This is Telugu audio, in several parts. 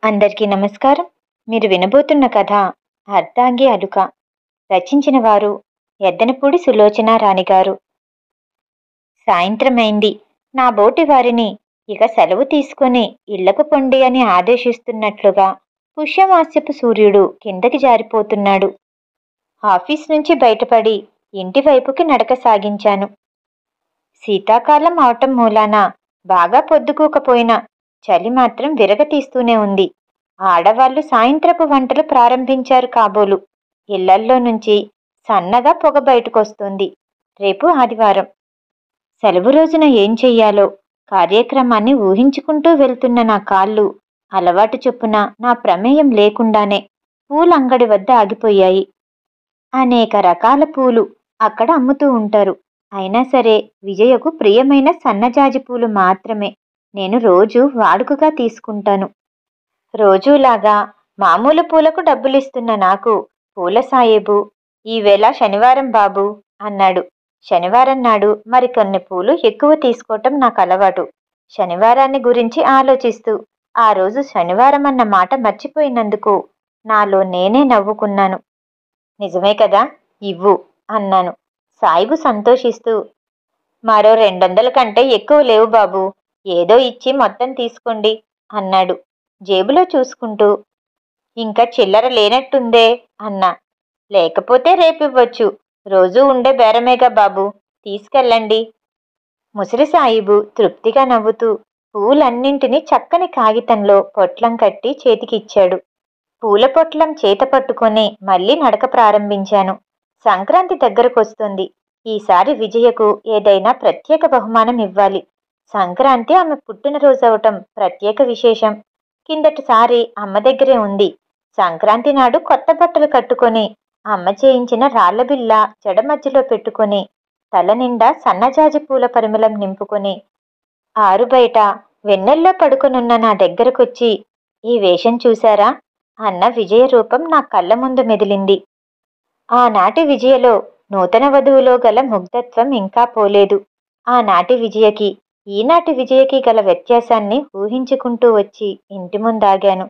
అందరికీ నమస్కారం. మీరు వినబోతున్న కథ అర్ధాంగి అలుక. రచించిన వారు ఎద్దనపూడి సులోచన రాణిగారు. సాయంత్రమైంది. నా బోటి వారిని ఇక సెలవు తీసుకుని ఇళ్లకు పొండి అని ఆదేశిస్తున్నట్లుగా పుష్యమాస్యపు సూర్యుడు కిందకి జారిపోతున్నాడు. ఆఫీస్ నుంచి బయటపడి ఇంటి వైపుకి నడక సాగించాను. శీతాకాలం అవటం మూలాన బాగా పొద్దుకూకపోయినా చలి మాత్రం విరగతీస్తూనే ఉంది. ఆడవాళ్లు సాయంత్రపు వంటలు ప్రారంభించారు కాబోలు. ఇళ్లల్లో నుంచి సన్నగా పొగ బయటకొస్తుంది. రేపు ఆదివారం. సెలవు రోజున ఏం చెయ్యాలో కార్యక్రమాన్ని ఊహించుకుంటూ వెళ్తున్న నా కాళ్ళు అలవాటు చొప్పున నా ప్రమేయం లేకుండానే పూలంగడి వద్ద ఆగిపోయాయి. అనేక రకాల పూలు అక్కడ అమ్ముతూ ఉంటారు. అయినా సరే విజయకు ప్రియమైన సన్నజాజి పూలు మాత్రమే నేను రోజు వాడుకగా తీసుకుంటాను. రోజూలాగా మామూలు పూలకు డబ్బులిస్తున్న నాకు పూల సాయేబు ఈవేళ శనివారం బాబు అన్నాడు. శనివారం నాడు మరికొన్ని పూలు ఎక్కువ తీసుకోవటం నాకు అలవాటు. శనివారాన్ని గురించి ఆలోచిస్తూ ఆ రోజు శనివారం అన్న మాట మర్చిపోయినందుకు నాలో నేనే నవ్వుకున్నాను. నిజమే కదా, ఇవ్వు అన్నాను. సాయిబు సంతోషిస్తూ, మరో 200 కంటే ఎక్కువ లేవు బాబు, ఏదో ఇచ్చి మొత్తం తీసుకోండి అన్నాడు జేబులో చూసుకుంటూ. ఇంకా చిల్లర లేనట్టుందే అన్నా. లేకపోతే రేపివ్వచ్చు, రోజూ ఉండే బేరమేగా బాబు, తీసుకెళ్ళండి. ముసలి సాయిబు తృప్తిగా నవ్వుతూ పూలన్నింటినీ చక్కని కాగితంలో పొట్లం కట్టి చేతికిచ్చాడు. పూల పొట్లం చేత పట్టుకొని మళ్ళీ నడక ప్రారంభించాను. సంక్రాంతి దగ్గరకొస్తుంది. ఈసారి విజయకు ఏదైనా ప్రత్యేక బహుమానం ఇవ్వాలి. సంక్రాంతి ఆమె పుట్టినరోజవటం ప్రత్యేక విశేషం. కిందటిసారి అమ్మ దగ్గరే ఉంది. సంక్రాంతి నాడు కొత్త బట్టలు కట్టుకొని అమ్మ చేయించిన రాళ్లబిల్ల జడ మధ్యలో పెట్టుకొని తల నిండా సన్నజాజి పూల పరిమళం నింపుకొని ఆరుబయట వెన్నెల్లో పడుకొనున్న నా దగ్గరకొచ్చి, ఈ వేషం చూశారా అన్న విజయ రూపం నా కళ్ళ ముందు మెదిలింది. ఆనాటి విజయలో నూతన వధువులో గల ముగ్ధత్వం ఇంకా పోలేదు. ఆనాటి విజయకి ఈనాటి విజయకి గల వ్యత్యాసాన్ని ఊహించుకుంటూ వచ్చి ఇంటి ముందాగాను.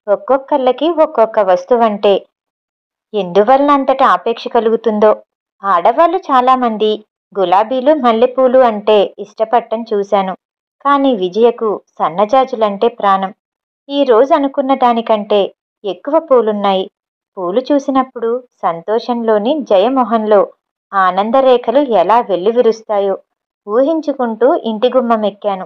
ఒక్కొక్కళ్ళకి ఒక్కొక్క వస్తువంటే ఎందువలన అంతటా ఆపేక్ష కలుగుతుందో. ఆడవాళ్లు చాలామంది గులాబీలు మల్లెపూలు అంటే ఇష్టపడటం చూశాను. కానీ విజయకు సన్నజాజులంటే ప్రాణం. ఈ రోజు అనుకున్న దానికంటే ఎక్కువ పూలున్నాయి. పూలు చూసినప్పుడు సంతోషంలోని జయమొహంలో ఆనందరేఖలు ఎలా వెల్లివిరుస్తాయో ఊహించుకుంటూ ఇంటి గుమ్మమెక్కాను.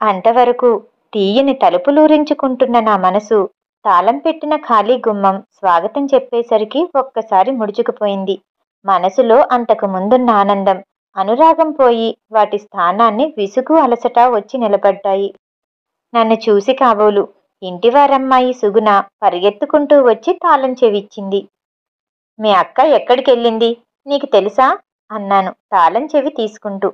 అంతవరకు తీయని తలుపులూరించుకుంటున్న నా మనసు తాళం పెట్టిన ఖాళీ గుమ్మం స్వాగతం చెప్పేసరికి ఒక్కసారి ముడుచుకుపోయింది. మనసులో అంతకు ముందున్న ఆనందం, అనురాగం పోయి వాటి స్థానాన్ని విసుగు అలసట వచ్చి నిలబడ్డాయి. నన్ను చూసి కాబోలు ఇంటివారమ్మాయి సుగుణ పరిగెత్తుకుంటూ వచ్చి తాళం చెవిచ్చింది. మీ అక్క ఎక్కడికెళ్ళింది నీకు తెలుసా అన్నాను తాళం చెవి తీసుకుంటూ.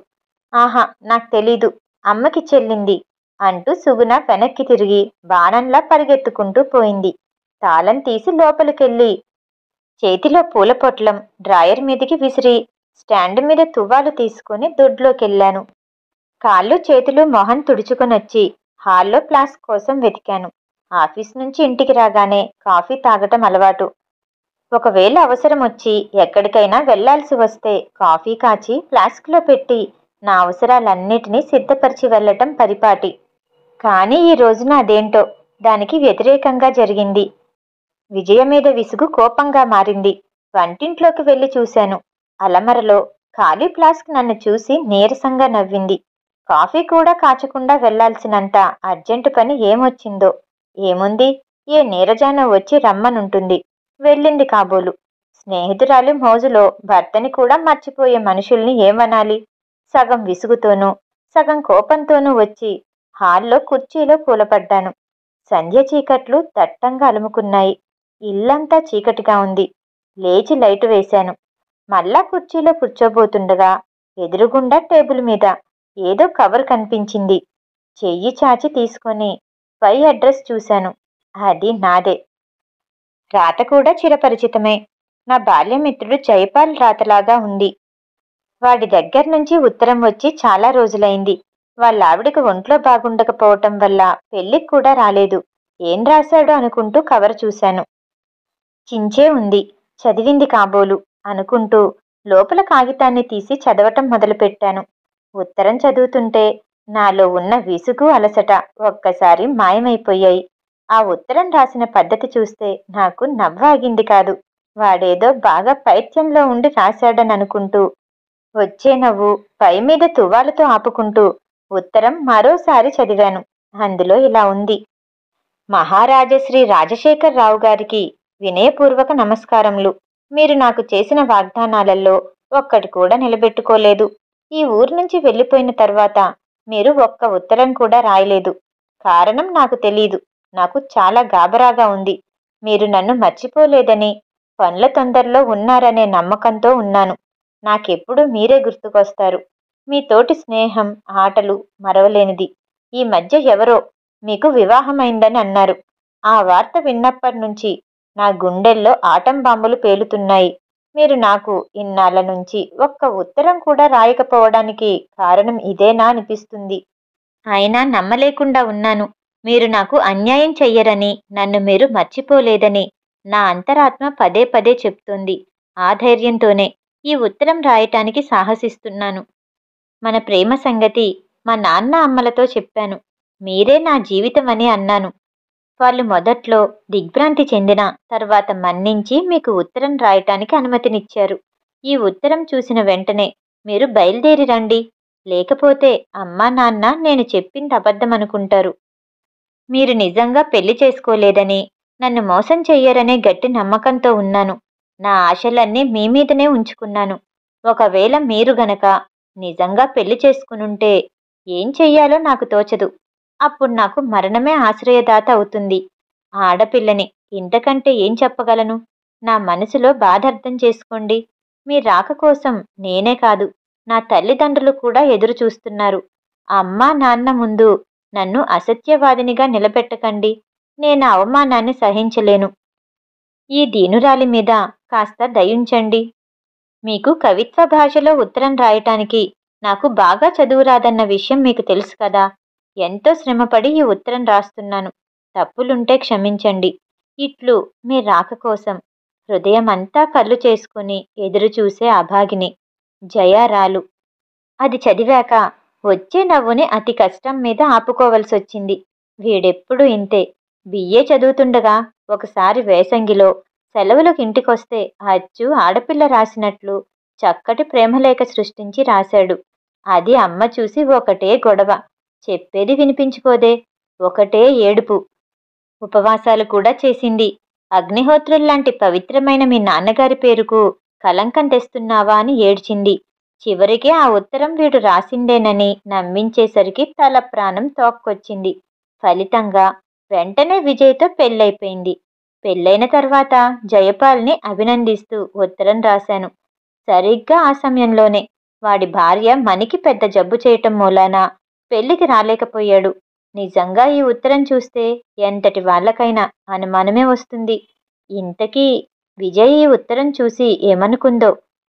ఆహా, నాకు తెలీదు, అమ్మకి చెల్లింది అంటూ సుగుణ వెనక్కి తిరిగి బాణంలా పరిగెత్తుకుంటూ పోయింది. తాళం తీసి లోపలికెళ్ళి చేతిలో పూల పొట్లం డ్రాయర్ మీదికి విసిరి స్టాండ్ మీద తువ్వాలు తీసుకుని దొడ్లోకెళ్ళాను. కాళ్ళు చేతులు మొహం తుడుచుకొనొచ్చి హాల్లో ఫ్లాస్క్ కోసం వెతికాను. ఆఫీస్ నుంచి ఇంటికి రాగానే కాఫీ తాగటం అలవాటు. ఒకవేళ అవసరం వచ్చి ఎక్కడికైనా వెళ్లాల్సి వస్తే కాఫీ కాచి ఫ్లాస్క్లో పెట్టి నా అవసరాలన్నిటినీ సిద్ధపరిచి వెళ్లటం పరిపాటి. కానీ ఈ రోజున అదేంటో దానికి వ్యతిరేకంగా జరిగింది. విజయ మీద విసుగు కోపంగా మారింది. వంటింట్లోకి వెళ్లి చూశాను. అలమరలో ఖాళీ ఫ్లాస్క్ నన్ను చూసి నీరసంగా నవ్వింది. కాఫీ కూడా కాచకుండా వెళ్లాల్సినంత అర్జెంటు పని ఏమొచ్చిందో. ఏముంది, ఏ నీరజాన వచ్చి రమ్మనుంటుంది. వెళ్ళింది కాబోలు. స్నేహితురాలి మోజులో భర్తని కూడా మర్చిపోయే మనుషుల్ని ఏమనాలి. సగం విసుగుతోనూ సగం కోపంతోనూ వచ్చి హాల్లో కుర్చీలో కూలపడ్డాను. సంధ్య చీకట్లు దట్టంగా అలుముకున్నాయి. ఇల్లంతా చీకటిగా ఉంది. లేచి లైటు వేశాను. మళ్ళా కుర్చీలో కూర్చోబోతుండగా ఎదురుగుండా టేబుల్ మీద ఏదో కవర్ కనిపించింది. చెయ్యి చాచి తీసుకొని పై అడ్రస్ చూశాను. అది నాదే. రాత కూడా చిరపరిచితమే. నా బాల్యమిత్రుడు జయపాల్ రాతలాగా ఉంది. వాడి దగ్గర నుంచి ఉత్తరం వచ్చి చాలా రోజులైంది. వాళ్ళ ఆవిడకు ఒంట్లో బాగుండకపోవటం వల్ల పెళ్లికి కూడా రాలేదు. ఏం రాశాడు అనుకుంటూ కవర్ చూశాను. చించే ఉంది, చదివింది కాబోలు అనుకుంటూ లోపల కాగితాన్ని తీసి చదవటం మొదలుపెట్టాను. ఉత్తరం చదువుతుంటే నాలో ఉన్న విసుగు అలసట ఒక్కసారి మాయమైపోయాయి. ఆ ఉత్తరం రాసిన పద్ధతి చూస్తే నాకు నవ్వాగింది కాదు. వాడేదో బాగా పైత్యంలో ఉండి రాశాడని అనుకుంటూ వచ్చే నవ్వు పై మీద తువ్వాలుతో ఆపుకుంటూ ఉత్తరం మరోసారి చదివాను. అందులో ఇలా ఉంది: మహారాజశ్రీ రాజశేఖరరావు గారికి వినయపూర్వక నమస్కారములు. మీరు నాకు చేసిన వాగ్దానాలలో ఒక్కటి కూడా నిలబెట్టుకోలేదు. ఈ ఊరు నుంచి వెళ్ళిపోయిన తర్వాత మీరు ఒక్క ఉత్తరం కూడా రాయలేదు. కారణం నాకు తెలీదు. నాకు చాలా గాబరాగా ఉంది. మీరు నన్ను మర్చిపోలేదని, పనుల తొందరలో ఉన్నారనే నమ్మకంతో ఉన్నాను. నాకెప్పుడు మీరే గుర్తుకొస్తారు. మీతోటి స్నేహం, ఆటలు మరవలేనిది. ఈ మధ్య ఎవరో మీకు వివాహమైందని అన్నారు. ఆ వార్త విన్నప్పటి నుంచి నా గుండెల్లో ఆటం బాంబులు పేలుతున్నాయి. మీరు నాకు ఇన్నాళ్ళ నుంచి ఒక్క ఉత్తరం కూడా రాయకపోవడానికి కారణం ఇదేనా అనిపిస్తుంది. అయినా నమ్మలేకుండా ఉన్నాను. మీరు నాకు అన్యాయం చెయ్యరని, నన్ను మీరు మర్చిపోలేదని నా అంతరాత్మ పదే పదే చెప్తుంది. ఆ ధైర్యంతోనే ఈ ఉత్తరం రాయటానికి సాహసిస్తున్నాను. మన ప్రేమ సంగతి మా నాన్న అమ్మలతో చెప్పాను. మీరే నా జీవితం అని అన్నాను. వాళ్ళు మొదట్లో దిగ్భ్రాంతి చెందిన తర్వాత మన్నించి మీకు ఉత్తరం రాయటానికి అనుమతినిచ్చారు. ఈ ఉత్తరం చూసిన వెంటనే మీరు బయలుదేరి రండి. లేకపోతే అమ్మా నాన్న నేను చెప్పింది అబద్ధమనుకుంటారు. మీరు నిజంగా పెళ్లి చేసుకోలేదని, నన్ను మోసం చెయ్యరనే గట్టి నమ్మకంతో ఉన్నాను. నా ఆశలన్నీ మీ మీదనే ఉంచుకున్నాను. ఒకవేళ మీరు గనక నిజంగా పెళ్లి చేసుకునుంటే ఏం చెయ్యాలో నాకు తోచదు. అప్పుడు నాకు మరణమే ఆశ్రయదాత అవుతుంది. ఆడపిల్లని ఇంతకంటే ఏం చెప్పగలను? నా మనసులో బాధ అర్థం చేసుకోండి. మీ రాక కోసం నేనే కాదు, నా తల్లిదండ్రులు కూడా ఎదురు చూస్తున్నారు. అమ్మా నాన్న ముందు నన్ను అసత్యవాదినిగా నిలబెట్టకండి. నేను అవమానాన్ని సహించలేను. ఈ దీనురాలి మీద కాస్త దయుంచండి. మీకు కవిత్వ భాషలో ఉత్తరం రాయటానికి నాకు బాగా చదువు రాదన్న విషయం మీకు తెలుసు కదా. ఎంతో శ్రమపడి ఈ ఉత్తరం రాస్తున్నాను. తప్పులుంటే క్షమించండి. ఇట్లు మీ రాక కోసం హృదయమంతా కళ్ళు చేసుకుని ఎదురుచూసే అభాగిని, జయారాలు. అది చదివాక వచ్చే నవ్వుని అతి కష్టం మీద ఆపుకోవలసొచ్చింది. వీడెప్పుడు ఇంతే. బిఏ చదువుతుండగా ఒకసారి వేసంగిలో సెలవులకు ఇంటికొస్తే అచ్చు ఆడపిల్ల రాసినట్లు చక్కటి ప్రేమలేఖ సృష్టించి రాశాడు. అది అమ్మ చూసి ఒకటే గొడవ. చెప్పేది వినిపించుకోదే. ఒకటే ఏడుపు. ఉపవాసాలు కూడా చేసింది. అగ్నిహోత్రుల్లాంటి పవిత్రమైన మీ నాన్నగారి పేరుకు కలంకం తెస్తున్నావా అని ఏడ్చింది. చివరికి ఆ ఉత్తరం వీడు రాసిందేనని నమ్మించేసరికి తల ప్రాణం తోక్కొచ్చింది. ఫలితంగా వెంటనే విజయ్తో పెళ్ళైపోయింది. పెళ్ళైన తర్వాత జయపాల్ని అభినందిస్తూ ఉత్తరం రాశాను. సరిగ్గా ఆ సమయంలోనే వాడి భార్య మనికి పెద్ద జబ్బు చేయటం మూలాన పెళ్లికి రాలేకపోయాడు. నిజంగా ఈ ఉత్తరం చూస్తే ఎంతటి వాళ్ళకైనా అనుమానమే వస్తుంది. ఇంతకీ విజయ్ ఈ ఉత్తరం చూసి ఏమనుకుందో?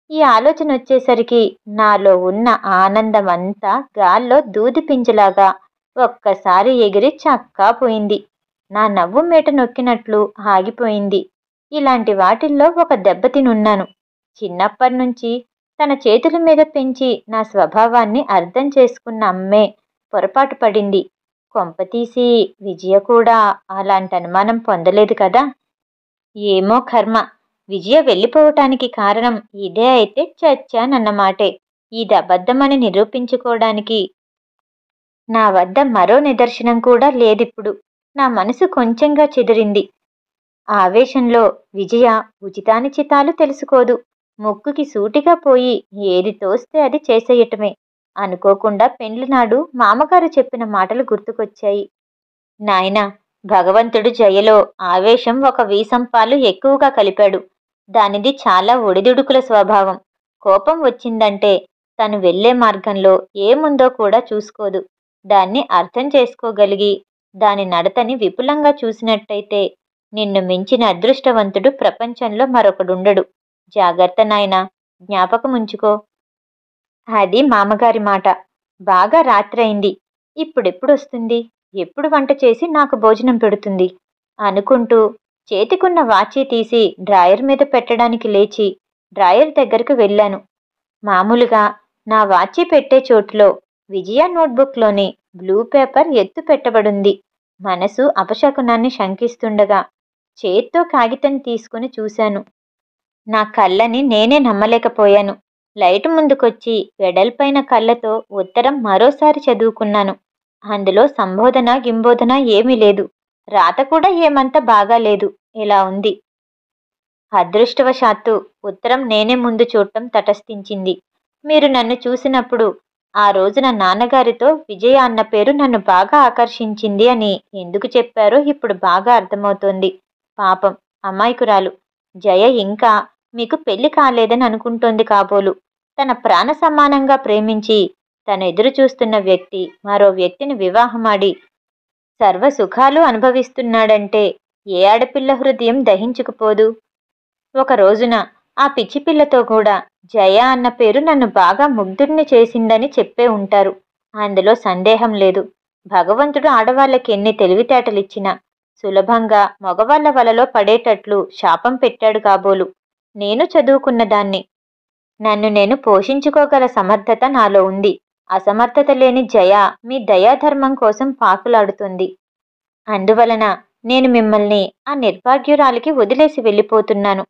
ఈ ఆలోచన వచ్చేసరికి నాలో ఉన్న ఆనందమంతా గాల్లో దూది పింజలాగా ఒక్కసారి ఎగిరి చక్కా పోయింది. నా నవ్వు మేట నొక్కినట్లు ఆగిపోయింది. ఇలాంటి వాటిల్లో ఒక దెబ్బతినున్నాను. చిన్నప్పటినుంచి తన చేతుల మీద పెంచి నా స్వభావాన్ని అర్థం చేసుకున్న అమ్మే పొరపాటు పడింది. కొంపతీసి విజయ కూడా అలాంటి అనుమానం పొందలేదు కదా. ఏమో కర్మ. విజయ వెళ్ళిపోవటానికి కారణం ఇదే అయితే చచ్చానన్నమాటే. ఇది అబద్ధమని నిరూపించుకోవడానికి నా వద్ద మరో నిదర్శనం కూడా లేదిప్పుడు. నా మనసు కొంచెంగా చెదిరింది. ఆవేశంలో విజయ ఉచితానిచితాలు తెలుసుకోదు. ముక్కుకి సూటిగా పోయి ఏది తోస్తే అది చేసేయటమే. అనుకోకుండా పెండ్లి నాడు మామగారు చెప్పిన మాటలు గుర్తుకొచ్చాయి. నాయనా, భగవంతుడు జయలో ఆవేశం ఒక వీసంపాలు ఎక్కువగా కలిపాడు. దానిది చాలా ఒడిదుడుకుల స్వభావం. కోపం వచ్చిందంటే తను వెళ్లే మార్గంలో ఏముందో కూడా చూసుకోదు. దాన్ని అర్థం చేసుకోగలిగి దాని నడతని విపులంగా చూసినట్టయితే నిన్ను మించిన అదృష్టవంతుడు ప్రపంచంలో మరొకడుండడు. జాగ్రత్త నాయనా, జ్ఞాపకముంచుకో. అది మామగారి మాట. బాగా రాత్రయింది. ఇప్పుడెప్పుడొస్తుంది? ఎప్పుడు వంట చేసి నాకు భోజనం పెడుతుంది? అనుకుంటూ చేతికున్న వాచీ తీసి డ్రాయర్ మీద పెట్టడానికి లేచి డ్రాయర్ దగ్గరకు వెళ్ళాను. మామూలుగా నా వాచీ పెట్టే చోటులో విజయ నోట్బుక్లోని బ్లూ పేపర్ ఎత్తు పెట్టబడింది. మనసు అపశకునాన్ని శంకిస్తుండగా చేత్తో కాగితం తీసుకుని చూశాను. నా కళ్ళని నేనే నమ్మలేకపోయాను. లైటు ముందుకొచ్చి వెడల్పైన కళ్ళతో ఉత్తరం మరోసారి చదువుకున్నాను. అందులో సంబోధన గింబోధన ఏమీ లేదు. రాత కూడా ఏమంత బాగాలేదు. ఇలా ఉంది: అదృష్టవశాత్తు ఉత్తరం నేనే ముందు చూడటం తటస్థించింది. మీరు నన్ను చూసినప్పుడు ఆ రోజున నాన్నగారితో విజయ అన్న పేరు నన్ను బాగా ఆకర్షించింది అని ఎందుకు చెప్పారో ఇప్పుడు బాగా అర్థమవుతోంది. పాపం అమాయకురాలు జయ ఇంకా మీకు పెళ్లి కాలేదని అనుకుంటోంది కాబోలు. తన ప్రాణ సమానంగా ప్రేమించి తను ఎదురు చూస్తున్న వ్యక్తి మరో వ్యక్తిని వివాహమాడి సర్వ సుఖాలు అనుభవిస్తున్నాడంటే ఏ ఆడపిల్ల హృదయం దహించుకుపోదు? ఒక రోజున ఆ పిచ్చి పిల్లతో కూడా జయ అన్న పేరు నన్ను బాగా ముగ్ధుడిని చేసిందని చెప్పే ఉంటారు. అందులో సందేహం లేదు. భగవంతుడు ఆడవాళ్ళకి ఎన్ని తెలివితేటలిచ్చినా సులభంగా మగవాళ్ల వలలో పడేటట్లు శాపం పెట్టాడు కాబోలు. నేను చదువుకున్న దాన్ని. నన్ను నేను పోషించుకోగల సమర్థత నాలో ఉంది. అసమర్థత లేని జయ మీ దయాధర్మం కోసం పాకులాడుతుంది. అందువలన నేను మిమ్మల్ని ఆ నిర్భాగ్యురాలికి వదిలేసి వెళ్ళిపోతున్నాను.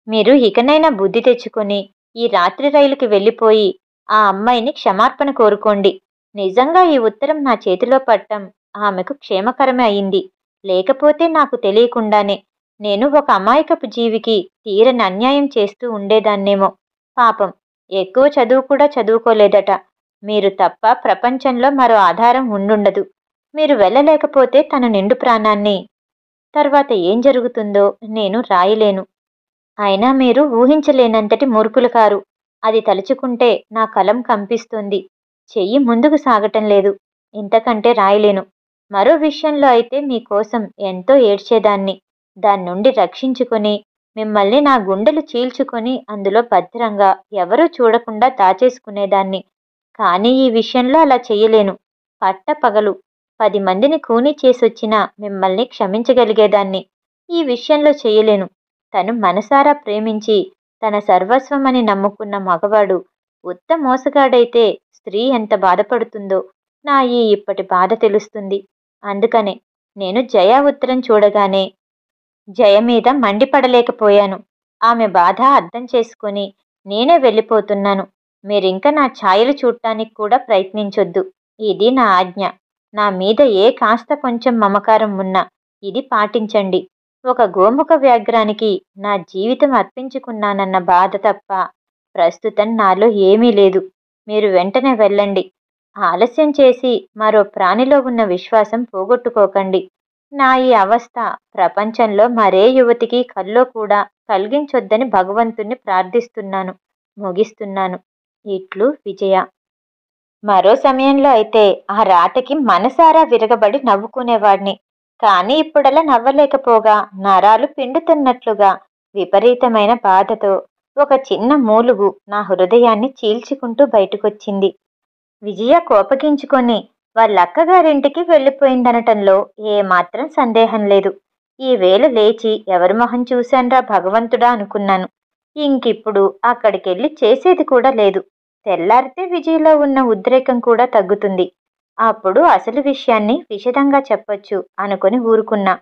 మీరు ఇకనైనా బుద్ధి తెచ్చుకొని ఈ రాత్రి రైలుకి వెళ్ళిపోయి ఆ అమ్మాయిని క్షమార్పణ కోరుకోండి. నిజంగా ఈ ఉత్తరం నా చేతిలో పట్టం ఆమెకు క్షేమకరమే అయింది. లేకపోతే నాకు తెలియకుండానే నేను ఒక అమాయకపు జీవికి తీరని అన్యాయం చేస్తూ ఉండేదాన్నేమో. పాపం ఎక్కువ చదువు కూడా చదువుకోలేదట. మీరు తప్ప ప్రపంచంలో మరో ఆధారం ఉండుండదు. మీరు వెళ్ళలేకపోతే తన నిండు ప్రాణాన్ని తర్వాత ఏం జరుగుతుందో నేను రాయలేను. అయినా మీరు ఊహించలేనంతటి మూర్ఖులు కారు. అది తలుచుకుంటే నా కలం కంపిస్తుంది. చెయ్యి ముందుకు సాగటం లేదు. ఇంతకంటే రాయలేను. మరో విషయంలో అయితే మీకోసం ఎంతో ఏడ్చేదాన్ని. దాన్నుండి రక్షించుకొని మిమ్మల్ని నా గుండెలు చీల్చుకొని అందులో భద్రంగా ఎవరూ చూడకుండా దాచేసుకునేదాన్ని. కానీ ఈ విషయంలో అలా చెయ్యలేను. పట్టపగలు 10 మందిని కూనీ చేసొచ్చినా మిమ్మల్ని క్షమించగలిగేదాన్ని. ఈ విషయంలో చెయ్యలేను. తను మనసారా ప్రేమించి తన సర్వస్వమని నమ్ముకున్న మగవాడు ఉత్త మోసగాడైతే స్త్రీ ఎంత బాధపడుతుందో నా ఇప్పటి బాధ తెలుస్తుంది. అందుకనే నేను జయ ఉత్తరం చూడగానే జయ మీద మండిపడలేకపోయాను. ఆమె బాధ అర్థం చేసుకుని నేనే వెళ్ళిపోతున్నాను. మీరింక నా ఛాయలు చూడటానికి కూడా ప్రయత్నించొద్దు. ఇది నా ఆజ్ఞ. నా మీద ఏ కాస్త కొంచెం మమకారం ఉన్నా ఇది పాటించండి. ఒక గోముఖ వ్యాఘ్రానికి నా జీవితం అర్పించుకున్నానన్న బాధ తప్ప ప్రస్తుతం నాలో ఏమీ లేదు. మీరు వెంటనే వెళ్ళండి. ఆలస్యం చేసి మరో ప్రాణిలో ఉన్న విశ్వాసం పోగొట్టుకోకండి. నా ఈ అవస్థ ప్రపంచంలో మరే యువతికి కల్లో కూడా కలిగించొద్దని భగవంతుణ్ణి ప్రార్థిస్తున్నాను. ముగిస్తున్నాను. ఇట్లు విజయ. మరో సమయంలో అయితే ఆ రాతకి మనసారా విరగబడి నవ్వుకునేవాడిని. కానీ ఇప్పుడలా నవ్వలేకపోగా నరాలు పిండుతున్నట్లుగా విపరీతమైన బాధతో ఒక చిన్న మూలుగు నా హృదయాన్ని చీల్చుకుంటూ బయటకొచ్చింది. విజయ కోపగించుకొని వాళ్ళక్కగారింటికి వెళ్ళిపోయిందనటంలో ఏమాత్రం సందేహం లేదు. ఈ వేళ లేచి ఎవరి మొహం చూశాన్రా భగవంతుడా అనుకున్నాను. ఇంకిప్పుడు అక్కడికెళ్ళి చేసేది కూడా లేదు. తెల్లారితే విజయలో ఉన్న ఉద్రేకం కూడా తగ్గుతుంది. అప్పుడు అసలు విషయాన్ని విశదంగా చెప్పొచ్చు అనుకుని ఊరుకున్నా.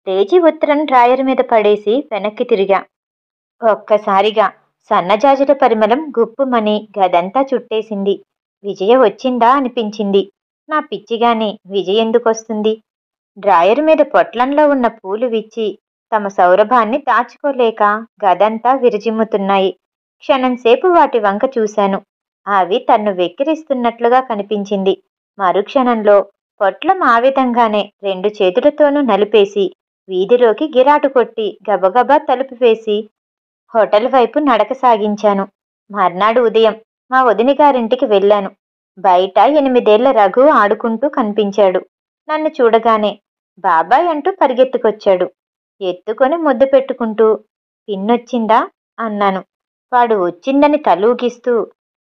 లేచి ఉత్తరం డ్రాయర్ మీద పడేసి వెనక్కి తిరిగా. ఒక్కసారిగా సన్నజాజుల పరిమళం గుప్పుమని గదంతా చుట్టేసింది. విజయ వచ్చిందా అనిపించింది. నా పిచ్చిగాని విజయ ఎందుకొస్తుంది? డ్రాయర్ మీద పొట్లంలో ఉన్న పూలు విచ్చి తమ సౌరభాన్ని దాచుకోలేక గదంతా విరజిమ్ముతున్నాయి. క్షణంసేపు వాటి వంక చూశాను. అవి తన్ను వెక్కిరిస్తున్నట్లుగా కనిపించింది. మరుక్షణంలో పొట్లం ఆ విధంగానే 2 చేతులతోనూ నలిపేసి వీధిలోకి గిరాటు కొట్టి గబగబా తలుపు వేసి హోటల్ వైపు నడక సాగించాను. మర్నాడు ఉదయం మా వదినగారింటికి వెళ్ళాను. బయట 8 ఏళ్ల రఘు ఆడుకుంటూ కనిపించాడు. నన్ను చూడగానే బాబాయ్ అంటూ పరిగెత్తుకొచ్చాడు. ఎత్తుకొని ముద్దు పెట్టుకుంటూ పిన్నొచ్చిందా అన్నాను. వాడు వచ్చిందని తలూగిస్తూ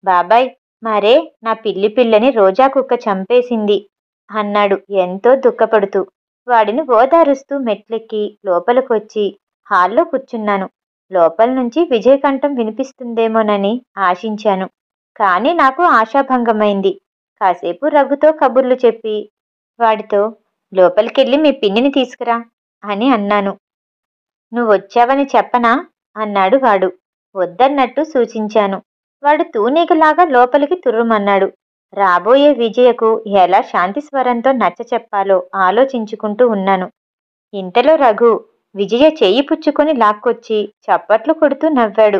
బాబాయ్ మరే నా పిల్లని రోజా కుక్క చంపేసింది అన్నాడు ఎంతో దుఃఖపడుతూ. వాడిని ఓదారుస్తూ మెట్లెక్కి లోపలికొచ్చి హాల్లో కూర్చున్నాను. లోపల నుంచి విజయ్ కంఠం వినిపిస్తుందేమోనని ఆశించాను. కానీ నాకు ఆశాభంగమైంది. కాసేపు రఘుతో కబుర్లు చెప్పి వాడితో లోపలికెళ్ళి మీ పిన్నిని తీసుకురా అని అన్నాను. నువ్వొచ్చావని చెప్పనా అన్నాడు వాడు. వద్దన్నట్టు సూచించాను. వాడు తూనీగలాగా లోపలికి తుర్రుమన్నాడు. రాబోయే విజయకు ఎలా శాంతి స్వరంతో నచ్చ చెప్పాలో ఆలోచించుకుంటూ ఉన్నాను. ఇంతలో రఘు విజయ చెయ్యి పుచ్చుకొని లాక్కొచ్చి చప్పట్లు కొడుతూ నవ్వాడు.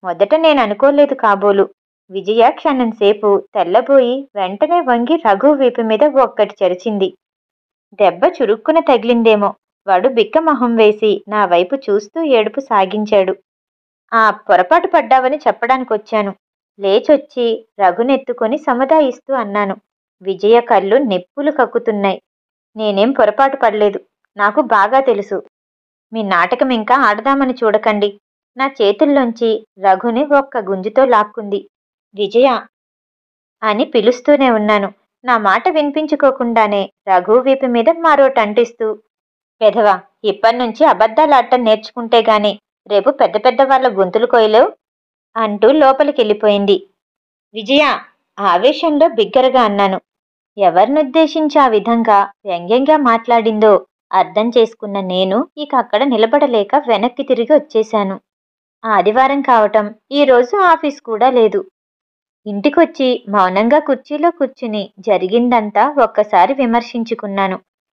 మొదట నేననుకోలేదు కాబోలు. విజయ క్షణంసేపు తెల్లబోయి వెంటనే వంగి రఘు వీపు మీద ఒక్కటి చరిచింది. దెబ్బ చురుక్కున తగిలిందేమో. వాడు బిక్కమొహం వేసి నా వైపు చూస్తూ ఏడుపు సాగించాడు. పొరపాటు పడ్డావని చెప్పడానికొచ్చాను. లేచొచ్చి రఘునెత్తుకొని సముదాయిస్తూ అన్నాను. విజయ కళ్ళు నిప్పులు కక్కుతున్నాయి. నేనేం పొరపాటు పడలేదు. నాకు బాగా తెలుసు. మీ నాటకం ఇంకా ఆడదామని చూడకండి. నా చేతుల్లోంచి రఘుని ఒక్క గుంజుతో లాక్కుంది. విజయ అని పిలుస్తూనే ఉన్నాను. నా మాట వినిపించుకోకుండానే రఘు వీపు మీద మరోటంటిస్తూ పెదవా, ఇప్పటినుంచి అబద్ధాలాడటం నేర్చుకుంటే గాని రేపు పెద్ద పెద్ద వాళ్ళ గొంతులు కోయలేవు అంటూ లోపలికెళ్ళిపోయింది. విజయ ఆవేశంలో బిగ్గరగా అన్నాను. ఎవరినుద్దేశించి ఆ విధంగా వ్యంగ్యంగా మాట్లాడిందో అర్థం చేసుకున్న నేను ఇక అక్కడ నిలబడలేక వెనక్కి తిరిగి వచ్చేశాను. ఆదివారం కావటం, ఈరోజు ఆఫీస్ కూడా లేదు. ఇంటికొచ్చి మౌనంగా కుర్చీలో కూర్చుని జరిగిందంతా ఒక్కసారి విమర్శించుకున్నాను.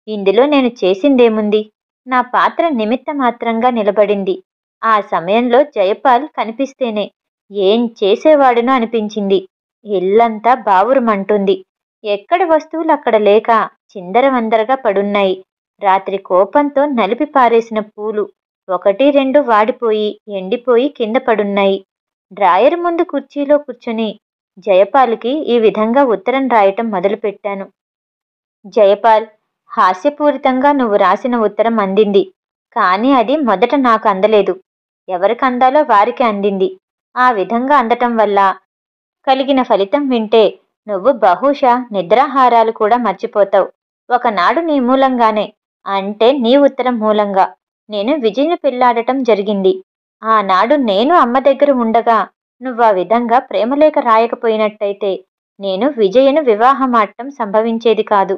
ఇందులో నేను చేసిందేముంది? నా పాత్ర నిమిత్త మాత్రంగా నిలబడింది. ఆ సమయంలో జయపాల్ కనిపిస్తేనే ఏం చేసేవాడునో అనిపించింది. ఇల్లంతా బావురుమంటుంది. ఎక్కడ వస్తువులు అక్కడ లేక చిందరవందరగా పడున్నాయి. రాత్రి కోపంతో నలిపి పారేసిన పూలు 1-2 వాడిపోయి ఎండిపోయి కింద పడున్నాయి. డ్రాయర్ ముందు కుర్చీలో కూర్చుని జయపాల్కి ఈ విధంగా ఉత్తరం రాయటం మొదలుపెట్టాను. జయపాల్, హాస్యపూరితంగా నువ్వు రాసిన ఉత్తరం అందింది. కానీ అది మొదట నాకు అందలేదు. ఎవరికి అందాలో వారికి అందింది. ఆ విధంగా అందటం వల్ల కలిగిన ఫలితం వింటే నువ్వు బహుశా నిద్రాహారాలు కూడా మర్చిపోతావు. ఒకనాడు నీ మూలంగానే, అంటే నీ ఉత్తరం మూలంగా నేను విజయ్ని పెళ్లాడటం జరిగింది. ఆనాడు నేను అమ్మ దగ్గర ఉండగా నువ్వు ఆ విధంగా ప్రేమలేఖ రాయకపోయినట్టయితే నేను విజయను వివాహమాడటం సంభవించేది కాదు.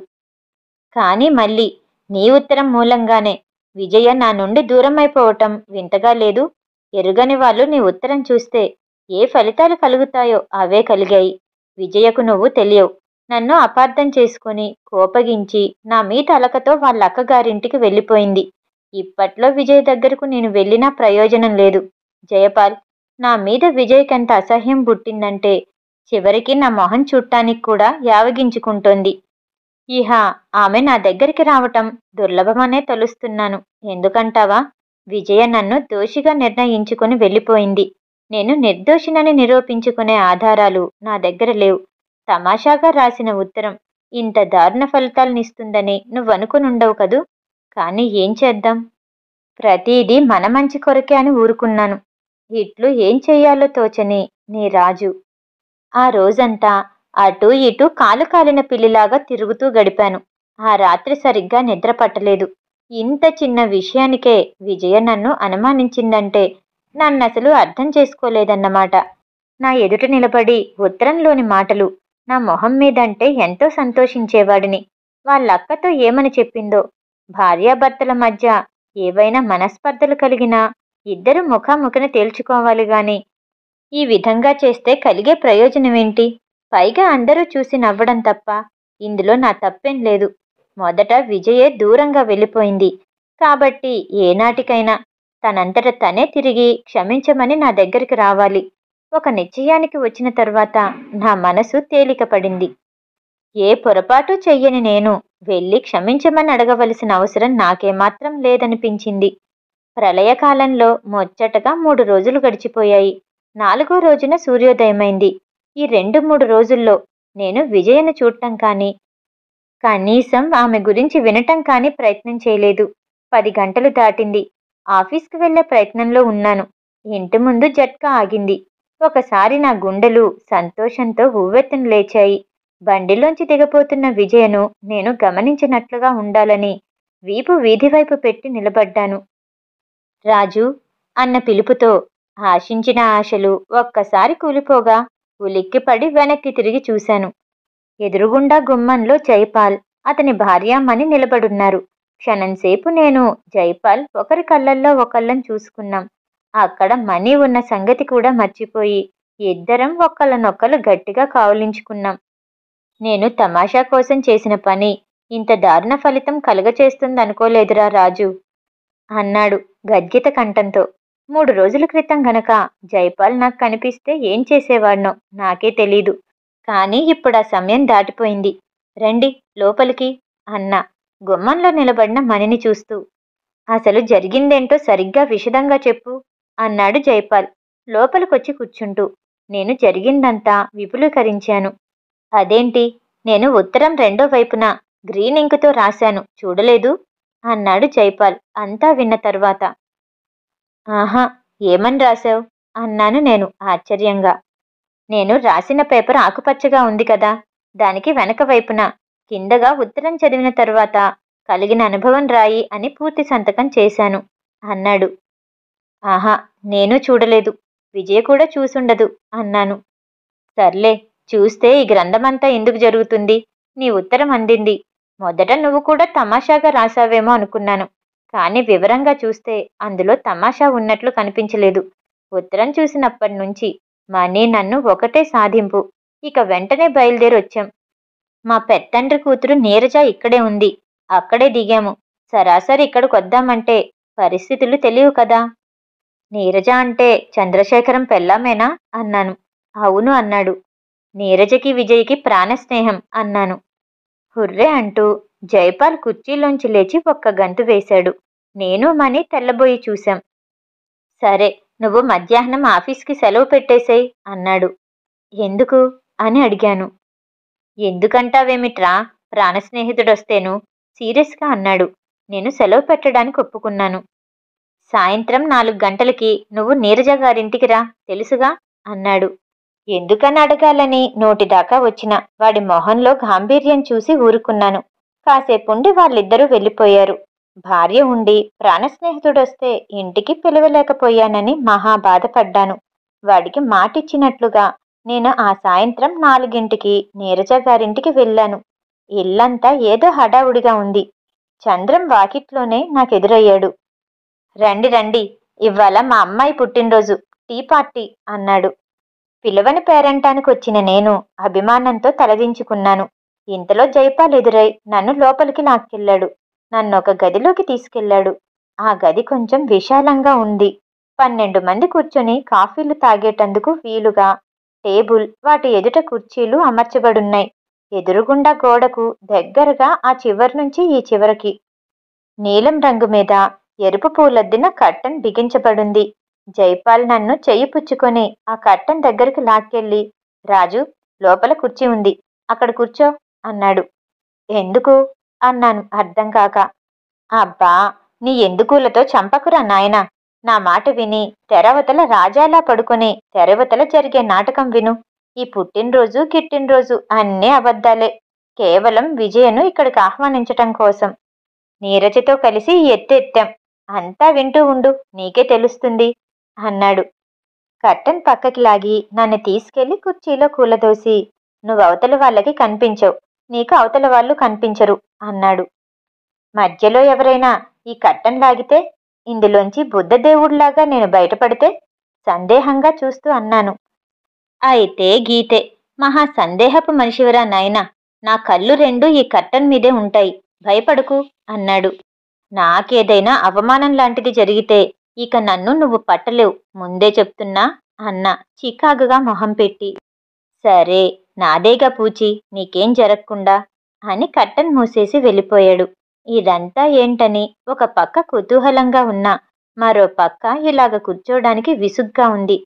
కానీ మళ్ళీ నీ ఉత్తరం మూలంగానే విజయ నా నుండి దూరమైపోవటం వింతగా లేదు. ఎరుగని వాళ్ళు నీ ఉత్తరం చూస్తే ఏ ఫలితాలు కలుగుతాయో అవే కలిగాయి. విజయకు నువ్వు తెలియవు. నన్ను అపార్థం చేసుకుని కోపగించి నా మీద అలకతో వాళ్ళ అక్కగారింటికి వెళ్ళిపోయింది. ఇప్పట్లో విజయ్ దగ్గరకు నేను వెళ్ళినా ప్రయోజనం లేదు. జయపాల్, నా మీద విజయ్కెంత అసహ్యం పుట్టిందంటే చివరికి నా మొహం చుట్టానికి కూడా యావగించుకుంటోంది. ఇహ ఆమె నా దగ్గరికి రావటం దుర్లభమనే తలుస్తున్నాను. ఎందుకంటావా? విజయ నన్ను దోషిగా నిర్ణయించుకుని వెళ్ళిపోయింది. నేను నిర్దోషినని నిరూపించుకునే ఆధారాలు నా దగ్గర లేవు. తమాషాగా రాసిన ఉత్తరం ఇంత దారుణ ఫలితాలనిస్తుందని నువ్వనుకునుండవు కదూ. కానీ ఏం చేద్దాం? ప్రతిదీ మన మంచి కొరకే అని ఊరుకున్నాను. ఇట్లు ఏం చెయ్యాలో తోచని నీ రాజు. ఆ రోజంతా అటూ ఇటూ కాలు కాలిన పిల్లిలాగా తిరుగుతూ గడిపాను. ఆ రాత్రి సరిగ్గా నిద్ర పట్టలేదు. ఇంత చిన్న విషయానికే విజయ నన్ను అనుమానించిందంటే నన్నసలు అర్థం చేసుకోలేదన్నమాట. నా ఎదుట నిలబడి ఉత్తరంలోని మాటలు నా మొహం మీదంటే ఎంతో సంతోషించేవాడిని. వాళ్ళక్కతో ఏమని చెప్పిందో, భార్యాభర్తల మధ్య ఏవైనా మనస్పర్ధలు కలిగినా ఇద్దరు ముఖాముఖిన తేల్చుకోవాలి గాని ఈ విధంగా చేస్తే కలిగే ప్రయోజనమేంటి? పైగా అందరూ చూసి నవ్వడం తప్ప ఇందులో నా తప్పేం లేదు. మొదట విజయే దూరంగా వెళ్ళిపోయింది కాబట్టి ఏనాటికైనా తనంతట తనే తిరిగి క్షమించమని నా దగ్గరికి రావాలి. ఒక నిశ్చయానికి వచ్చిన తర్వాత నా మనసు తేలిక పడింది. ఏ పొరపాటు చెయ్యని నేను వెళ్ళి క్షమించమని అడగవలసిన అవసరం నాకేమాత్రం లేదనిపించింది. ప్రళయకాలంలో ముచ్చటగా 3 రోజులు గడిచిపోయాయి. 4వ రోజున సూర్యోదయమైంది. ఈ 2-3 రోజుల్లో నేను విజయను చూడటం కానీ కనీసం ఆమె గురించి వినటం కానీ ప్రయత్నం చేయలేదు. 10 గంటలు దాటింది. ఆఫీస్కి వెళ్లే ప్రయత్నంలో ఉన్నాను. ఇంటి ముందు జట్కా ఆగింది. ఒకసారి నా గుండెలు సంతోషంతో ఉవ్వెత్తున లేచాయి. బండిలోంచి దిగబోతున్న విజయను నేను గమనించినట్లుగా ఉండాలని వీపు వీధివైపు పెట్టి నిలబడ్డాను. రాజు అన్న పిలుపుతో ఆశించిన ఆశలు ఒక్కసారి కూలిపోగా ఉలిక్కిపడి వెనక్కి తిరిగి చూశాను. ఎదురుగుండా గుమ్మంలో జైపాల్, అతని భార్యామణి నిలబడున్నారు. క్షణంసేపు నేను, జైపాల్ ఒకరి కళ్ళల్లో ఒకళ్ళం చూసుకున్నాం. అక్కడ మణి ఉన్న సంగతి కూడా మర్చిపోయి ఇద్దరం ఒకళ్ళనొక్కలు గట్టిగా కావులించుకున్నాం. నేను తమాషా కోసం చేసిన పని ఇంత దారుణ ఫలితం కలుగచేస్తుందనుకోలేదురా రాజు అన్నాడు గద్గిత కంఠంతో. 3 రోజుల క్రితం గనక జైపాల్ నాకు కనిపిస్తే ఏం చేసేవాడ్నో నాకే తెలీదు. కానీ ఇప్పుడు ఆ సమయం దాటిపోయింది. రండి లోపలికి అన్నా గుమ్మంలో నిలబడిన మణిని చూస్తూ. అసలు జరిగిందేంటో సరిగ్గా విశదంగా చెప్పు అన్నాడు జైపాల్ లోపలికొచ్చి కూర్చుంటూ. నేను జరిగిందంతా విపులీకరించాను. అదేంటి, నేను ఉత్తరం రెండో వైపున గ్రీన్ ఇంకుతో రాశాను, చూడలేదు అన్నాడు జైపాల్ అంతా విన్న తర్వాత. ఆహా, ఏమని రాశావు అన్నాను నేను ఆశ్చర్యంగా. నేను రాసిన పేపర్ ఆకుపచ్చగా ఉంది కదా, దానికి వెనక వైపున కిందగా ఉత్తరం చదివిన తర్వాత కలిగిన అనుభవం రాయి అని పూర్తి సంతకం చేశాను అన్నాడు. ఆహా, నేను చూడలేదు, విజయ కూడా చూసుండదు అన్నాను. సర్లే, చూస్తే ఈ గ్రంథమంతా ఎందుకు జరుగుతుంది? నీ ఉత్తరం అందింది. మొదట నువ్వు కూడా తమాషాగా రాసావేమో అనుకున్నాను. కానీ వివరంగా చూస్తే అందులో తమాషా ఉన్నట్లు కనిపించలేదు. ఉత్తరం చూసినప్పటి నుంచి మనీ నన్ను ఒకటే సాధింపు. ఇక వెంటనే బయలుదేరొచ్చాం. మా పెత్తండ్రి కూతురు నీరజ ఇక్కడే ఉంది. అక్కడే దిగాము. సరాసరి ఇక్కడికి వద్దామంటే పరిస్థితులు తెలియవు కదా. నీరజ అంటే చంద్రశేఖరం పెళ్ళామేనా అన్నాను. అవును అన్నాడు. నీరజకి విజయ్కి ప్రాణస్నేహం అన్నాను. హుర్రే అంటూ జైపాల్ కుర్చీలోంచి లేచి ఒక్క గంతు వేశాడు. నేను మనీ తెల్లబోయి చూశాం. సరే, నువ్వు మధ్యాహ్నం ఆఫీస్కి సెలవు పెట్టేసేయ్ అన్నాడు. ఎందుకు అని అడిగాను. ఎందుకంటావేమిట్రా, ప్రాణస్నేహితుడొస్తేను సీరియస్గా అన్నాడు. నేను సెలవు పెట్టడానికి ఒప్పుకున్నాను. సాయంత్రం 4 గంటలకి నువ్వు నీరజ గారింటికి రా, తెలుసుగా అన్నాడు. ఎందుకని అడగాలని నోటిదాకా వచ్చిన వాడి మొహంలో గాంభీర్యం చూసి ఊరుకున్నాను. కాసేపుండి వాళ్ళిద్దరూ వెళ్ళిపోయారు. భార్య ఉండి ప్రాణస్నేహితుడొస్తే ఇంటికి పిలవలేకపోయానని మహా బాధపడ్డాను. వాడికి మాటిచ్చినట్లుగా నేను ఆ సాయంత్రం 4ంటికి నీరజ గారింటికి వెళ్ళాను. ఇల్లంతా ఏదో హడావుడిగా ఉంది. చంద్రం వాకిట్లోనే నాకెదురయ్యాడు. రండి రండి, ఇవాళ మా అమ్మాయి పుట్టినరోజు, టీ పార్టీ అన్నాడు. పిలవని పేరంటానికి వచ్చిన నేను అభిమానంతో తలదించుకున్నాను. ఇంతలో జైపాల్ ఎదురై నన్ను లోపలికి లాక్కెళ్ళాడు. నన్నొక గదిలోకి తీసుకెళ్లాడు. ఆ గది కొంచెం విశాలంగా ఉంది. 12 మంది కూర్చొని కాఫీలు తాగేటందుకు వీలుగా టేబుల్, వాటి ఎదుట కుర్చీలు అమర్చబడున్నాయి. ఎదురుగుండా గోడకు దగ్గరగా ఆ చివరి నుంచి ఈ చివరికి నీలం రంగు మీద ఎరుపు పూలద్దిన కట్టన్ బిగించబడింది. జైపాల్ నన్ను చెయ్యి పుచ్చుకొని ఆ కట్టన్ దగ్గరికి లాక్కెళ్ళి, రాజు, లోపల కుర్చీ ఉంది, అక్కడ కూర్చో అన్నాడు. ఎందుకు అన్నాను అర్థం కాక. అబ్బా, నీ ఎందుకులతో చంపకురా నాయనా. నా మాట విని తెరవతల రాజాలా పడుకొని తెరవతల జరిగే నాటకం విను. ఈ పుట్టినరోజు గిట్టినరోజు అన్నీ అబద్ధాలే. కేవలం విజయను ఇక్కడికి ఆహ్వానించటం కోసం. నీరజతో కలిసి ఎత్తెత్తాం. అంతా వింటూ ఉండు, నీకే తెలుస్తుంది అన్నాడు. కట్టన్ పక్కకి లాగి నన్ను తీసుకెళ్లి కుర్చీలో కూలదోసి, నువ్వు అవతల వాళ్ళకి కనిపించవు, నీకు అవతల వాళ్ళు కనిపించరు అన్నాడు. మధ్యలో ఎవరైనా ఈ కట్టన్ లాగితే, ఇందులోంచి బుద్ధదేవుళ్లాగా నేను బయటపడితే సందేహంగా చూస్తూ అన్నాను. అయితే గీతే, మహా సందేహపు మనిషివరా నాయనా. నా కళ్ళు 2 ఈ కట్టన్ మీదే ఉంటాయి, భయపడకు అన్నాడు. నాకేదైనా అవమానం లాంటిది జరిగితే ఇక నన్ను నువ్వు పట్టలేవు, ముందే చెప్తున్నా అన్నా చికాకుగా మొహం పెట్టి. సరే, నాదేగా పూచి, నీకేం జరగకుండా అని కట్టన్ మూసేసి వెళ్ళిపోయాడు. ఇదంతా ఏంటని ఒక పక్క కుతూహలంగా ఉన్నా, మరో పక్క ఇలాగ కూర్చోడానికి విసుగ్గా ఉంది.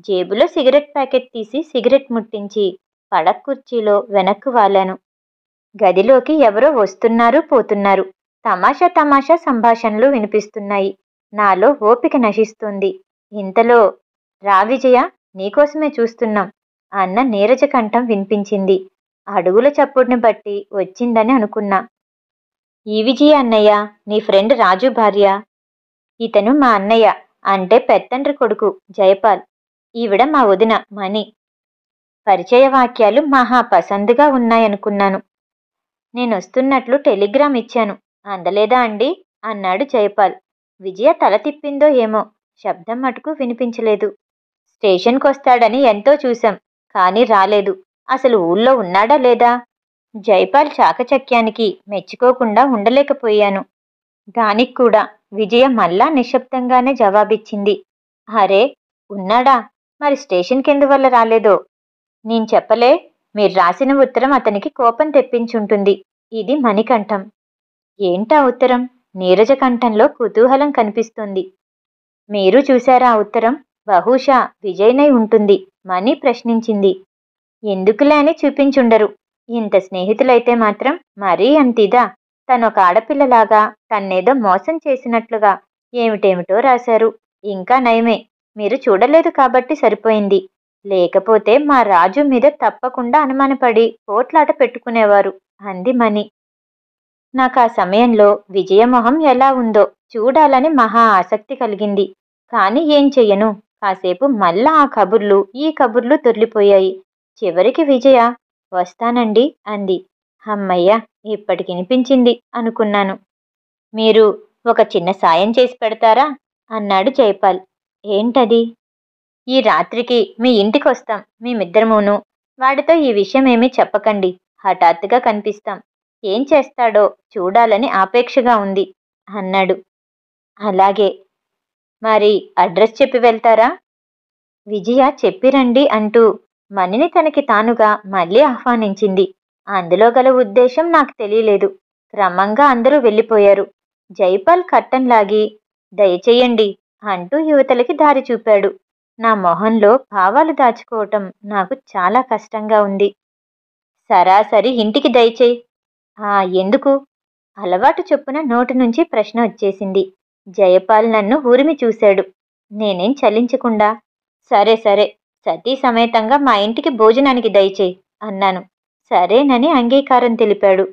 జేబులో సిగరెట్ ప్యాకెట్ తీసి సిగరెట్ ముట్టించి పడక్ కుర్చీలో వెనక్కు వాలాను. గదిలోకి ఎవరో వస్తున్నారు పోతున్నారు. తమాషా తమాషా సంభాషణలు వినిపిస్తున్నాయి. నాలో ఓపిక నశిస్తుంది. ఇంతలో, రా విజయ, నీకోసమే చూస్తున్నాం అన్న నీరజ కంఠం వినిపించింది. అడుగుల చప్పుడిని బట్టి వచ్చిందని అనుకున్నా. ఈ విజయ అన్నయ్య నీ ఫ్రెండ్ రాజు భార్య. ఇతను మా అన్నయ్య, అంటే పెత్తండ్రి కొడుకు జయపాల్. ఈవిడ మా వదిన మణి. పరిచయ వాక్యాలు మహా పసందుగా ఉన్నాయనుకున్నాను. నేనొస్తున్నట్లు టెలిగ్రామ్ ఇచ్చాను, అందలేదా అండి అన్నాడు జయపాల్. విజయ తల తిప్పిందో ఏమో, శబ్దం మటుకు వినిపించలేదు. స్టేషన్కొస్తాడని ఎంతో చూశాం, కానీ రాలేదు. అసలు ఊళ్ళో ఉన్నాడా లేదా? జైపాల్ చాకచక్యానికి మెచ్చుకోకుండా ఉండలేకపోయాను. దానికి కూడా విజయ మళ్ళా నిశ్శబ్దంగానే జవాబిచ్చింది. అరే, ఉన్నాడా? మరి స్టేషన్కెందువల్ల రాలేదో? నేను చెప్పలే, మీరు రాసిన ఉత్తరం అతనికి కోపం తెప్పించుంటుంది. ఇది మణికంఠం. ఏంటా ఉత్తరం? నీరజ కంఠంలో కుతూహలం కనిపిస్తుంది. మీరు చూశారా ఆ ఉత్తరం? బహుశా విజయ్నై ఉంటుంది, మణి ప్రశ్నించింది. ఎందుకులే అని చూపించుండరు. ఇంత స్నేహితులైతే మాత్రం మరీ అంతిదా? తనొక ఆడపిల్లలాగా తన్నేదో మోసం చేసినట్లుగా ఏమిటేమిటో రాశారు. ఇంకా నయమే, మీరు చూడలేదు కాబట్టి సరిపోయింది. లేకపోతే మా రాజు మీద తప్పకుండా అనుమానపడి పోట్లాట పెట్టుకునేవారు అంది మణి. నాకా సమయంలో విజయమొహం ఎలా ఉందో చూడాలని మహా ఆసక్తి కలిగింది. కాని ఏం చెయ్యను, కాసేపు మళ్ళా ఆ కబుర్లు ఈ కబుర్లు దొర్లిపోయాయి. చివరికి విజయ వస్తానండి అంది. అమ్మయ్య, ఇప్పటికినిపించింది అనుకున్నాను. మీరు ఒక చిన్న సాయం చేసి పెడతారా అన్నాడు జైపాల్. ఏంటది? ఈ రాత్రికి మీ ఇంటికొస్తాం, మేమిద్దరమూను. వాడితో ఈ విషయమేమీ చెప్పకండి. హఠాత్తుగా కనిపిస్తాం. ఏం చేస్తాడో చూడాలని ఆపేక్షగా ఉంది అన్నాడు. అలాగే, మరి అడ్రస్ చెప్పి వెళ్తారా? విజయ చెప్పిరండి అంటూ మణిని తనకి తానుగా మళ్ళీ ఆహ్వానించింది. అందులో గల ఉద్దేశం నాకు తెలియలేదు. క్రమంగా అందరూ వెళ్ళిపోయారు. జైపాల్ కట్టంలాగి దయచెయ్యండి అంటూ యువతలకి దారి చూపాడు. నా మొహంలో భావాలు దాచుకోవటం నాకు చాలా కష్టంగా ఉంది. సరాసరి ఇంటికి దయచేయి. ఎందుకు? అలవాటు చొప్పున నోటి నుంచి ప్రశ్న వచ్చేసింది. జయపాల్ నన్ను ఊరిమి చూశాడు. నేనేం చలించకుండా సరే సరే, సతీ సమేతంగా మా ఇంటికి భోజనానికి దయచేయి అన్నాను. సరేనని అంగీకారం తెలిపాడు.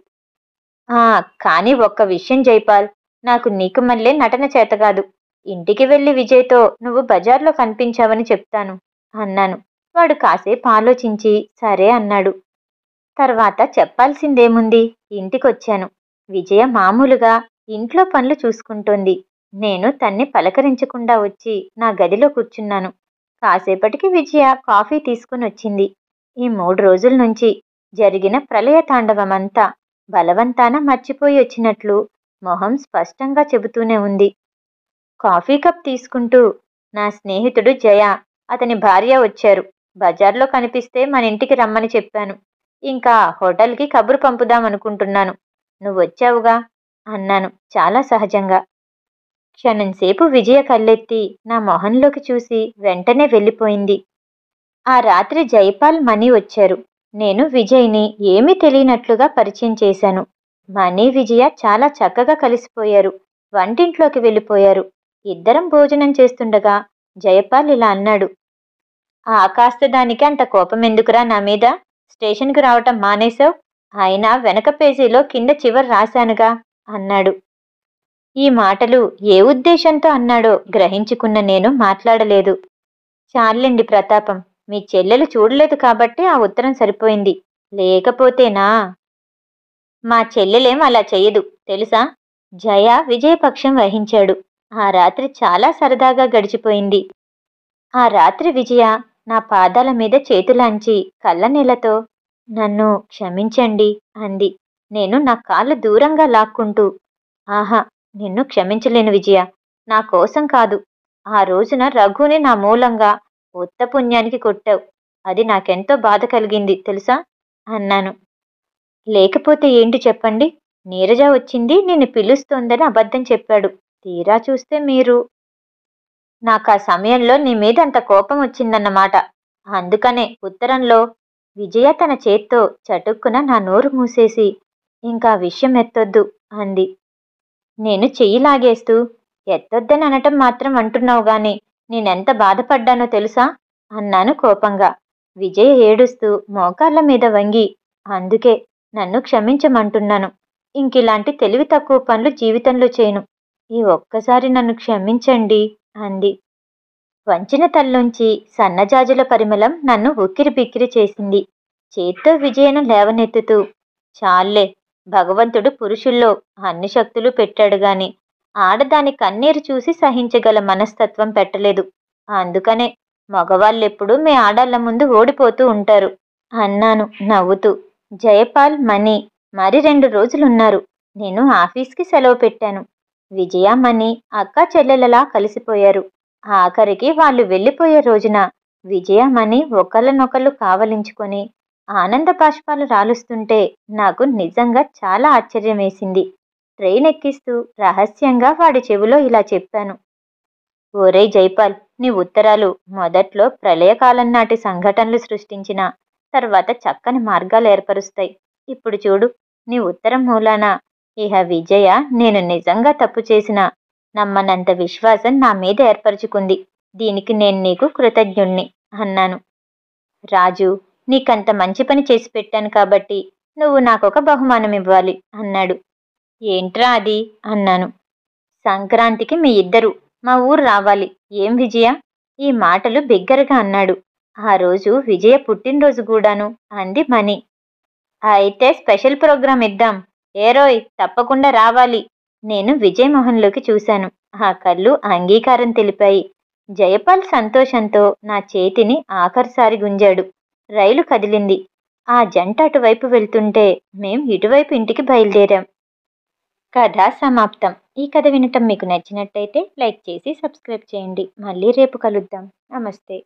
కాని ఒక్క విషయం జైపాల్, నాకు నీకు మళ్ళీ నటన చేతగాదు. ఇంటికి వెళ్ళి విజయ్తో నువ్వు బజార్లో కనిపించావని చెప్తాను అన్నాను. వాడు కాసేపు ఆలోచించి సరే అన్నాడు. తర్వాత చెప్పాల్సిందేముంది, ఇంటికొచ్చాను. విజయ మామూలుగా ఇంట్లో పనులు చూసుకుంటోంది. నేను తన్ని పలకరించకుండా వచ్చి నా గదిలో కూర్చున్నాను. కాసేపటికి విజయ కాఫీ తీసుకుని వచ్చింది. ఈ 3 రోజుల నుంచి జరిగిన ప్రళయ తాండవమంతా బలవంతాన మర్చిపోయి వచ్చినట్లు మొహం స్పష్టంగా చెబుతూనే ఉంది. కాఫీ కప్ తీసుకుంటూ, నా స్నేహితుడు జయ, అతని భార్య వచ్చారు. బజార్లో కనిపిస్తే మన ఇంటికి రమ్మని చెప్పాను. ఇంకా హోటల్కి కబురు పంపుదామనుకుంటున్నాను. నువ్వొచ్చావుగా అన్నాను చాలా సహజంగా. క్షణంసేపు విజయ కళ్ళెత్తి నా మొహంలోకి చూసి వెంటనే వెళ్ళిపోయింది. ఆ రాత్రి జైపాల్ మణి వచ్చారు. నేను విజయ్ని ఏమీ తెలియనట్లుగా పరిచయం చేశాను. మణి విజయ చాలా చక్కగా కలిసిపోయారు. వంటింట్లోకి వెళ్ళిపోయారు. ఇద్దరం భోజనం చేస్తుండగా జయపాల్ ఇలా అన్నాడు. కాస్త దానికి అంత కోపం ఎందుకురా నా మీద? స్టేషన్కి రావటం మానేశావు? అయినా వెనక పేజీలో కింద చివరి రాశానుగా అన్నాడు. ఈ మాటలు ఏ ఉద్దేశంతో అన్నాడో గ్రహించుకున్న నేను మాట్లాడలేదు. చాలండి ప్రతాపం, మీ చెల్లెలు చూడలేదు కాబట్టి ఆ ఉత్తరం సరిపోయింది. లేకపోతేనా? మా చెల్లెలేం అలా చెయ్యదు తెలుసా? జయ విజయపక్షం వహించాడు. ఆ రాత్రి చాలా సరదాగా గడిచిపోయింది. ఆ రాత్రి విజయ నా పాదాల మీద చేతులాంచి కళ్ళనీళ్లతో నన్ను క్షమించండి అంది. నేను నా కాళ్ళు దూరంగా లాక్కుంటూ, ఆహా, నిన్ను క్షమించలేను విజయ. నా కోసం కాదు. ఆ రోజున రఘుని నా మూలంగా ఉత్త పుణ్యానికి కొట్టావు. అది నాకెంతో బాధ కలిగింది తెలుసా అన్నాను. లేకపోతే ఏంటి చెప్పండి? నీరజ వచ్చింది, నిన్ను పిలుస్తోందని అబద్ధం చెప్పాడు. తీరా చూస్తే మీరు. నాకా సమయంలో నీ మీద అంత కోపం వచ్చిందన్నమాట. అందుకనే ఉత్తరంలో. విజయ తన చేత్తో చటుక్కున నా నోరు మూసేసి, ఇంకా విషయం ఎత్తొద్దు అంది. నేను చెయ్యి లాగేస్తూ, ఎత్తొద్దని అనటం మాత్రం అంటున్నావు గాని నేనెంత బాధపడ్డానో తెలుసా అన్నాను కోపంగా. విజయ ఏడుస్తూ మోకాళ్ళ మీద వంగి, అందుకే నన్ను క్షమించమంటున్నాను. ఇంకిలాంటి తెలివి తక్కువ పనులు జీవితంలో చేయను. ఈ ఒక్కసారి నన్ను క్షమించండి అంది. వంచిన తల్లోంచి సన్నజాజుల పరిమళం నన్ను ఉక్కిరిబిక్కిరి చేసింది. చేత్తో విజయను లేవనెత్తుతూ, చాల్లే, భగవంతుడు పురుషుల్లో అన్ని శక్తులు పెట్టాడు గాని ఆడదాని కన్నీరు చూసి సహించగల మనస్తత్వం పెట్టలేదు. అందుకనే మగవాళ్ళెప్పుడూ మీ ఆడాళ్ల ముందు ఓడిపోతూ ఉంటారు అన్నాను నవ్వుతూ. జయపాల్, మణి మరి 2 రోజులున్నారు. నేను ఆఫీస్కి సెలవు పెట్టాను. విజయ, మణి అక్కా చెల్లెలలా కలిసిపోయారు. ఆఖరికి వాళ్ళు వెళ్ళిపోయే రోజున విజయ, మణి ఒకళ్ళనొకళ్ళు కావలించుకొని ఆనంద బాష్పాలు రాలుస్తుంటే నాకు నిజంగా చాలా ఆశ్చర్యం వేసింది. ట్రైన్ ఎక్కిస్తూ రహస్యంగా వాడి చెవిలో ఇలా చెప్పాను. ఓరేయ్ జైపాల్, నీ ఉత్తరాలు మొదట్లో ప్రళయకాలం నాటి సంఘటనలు సృష్టించిన తర్వాత చక్కని మార్గాలు ఏర్పరుస్తాయి. ఇప్పుడు చూడు, నీ ఉత్తరం మూలాన ఇహ విజయ నేను నిజంగా తప్పు చేసిన నమ్మనంత విశ్వాసం నా మీద ఏర్పరచుకుంది. దీనికి నేను నీకు కృతజ్ఞుణ్ణి అన్నాను. రాజు, నీకంత మంచి పని చేసి పెట్టాను కాబట్టి నువ్వు నాకొక బహుమానం ఇవ్వాలి అన్నాడు. ఏంట్రా అది అన్నాను. సంక్రాంతికి మీ ఇద్దరు మా ఊరు రావాలి. ఏం విజయ? ఈ మాటలు బిగ్గరగా అన్నాడు. ఆ రోజు విజయ పుట్టినరోజు కూడాను అంది మణి. అయితే స్పెషల్ ప్రోగ్రాం ఇద్దాం. ఏరోయ్, తప్పకుండా రావాలి. నేను విజయ్ మొహంలోకి చూశాను. ఆ కళ్ళు అంగీకారం తెలిపాయి. జయపాల్ సంతోషంతో నా చేతిని ఆఖరిసారి గుంజాడు. రైలు కదిలింది. ఆ జంట అటువైపు వెళ్తుంటే మేం ఇటువైపు ఇంటికి బయలుదేరాం. కథ సమాప్తం. ఈ కథ వినటం మీకు నచ్చినట్టయితే లైక్ చేసి సబ్స్క్రైబ్ చేయండి. మళ్ళీ రేపు కలుద్దాం. నమస్తే.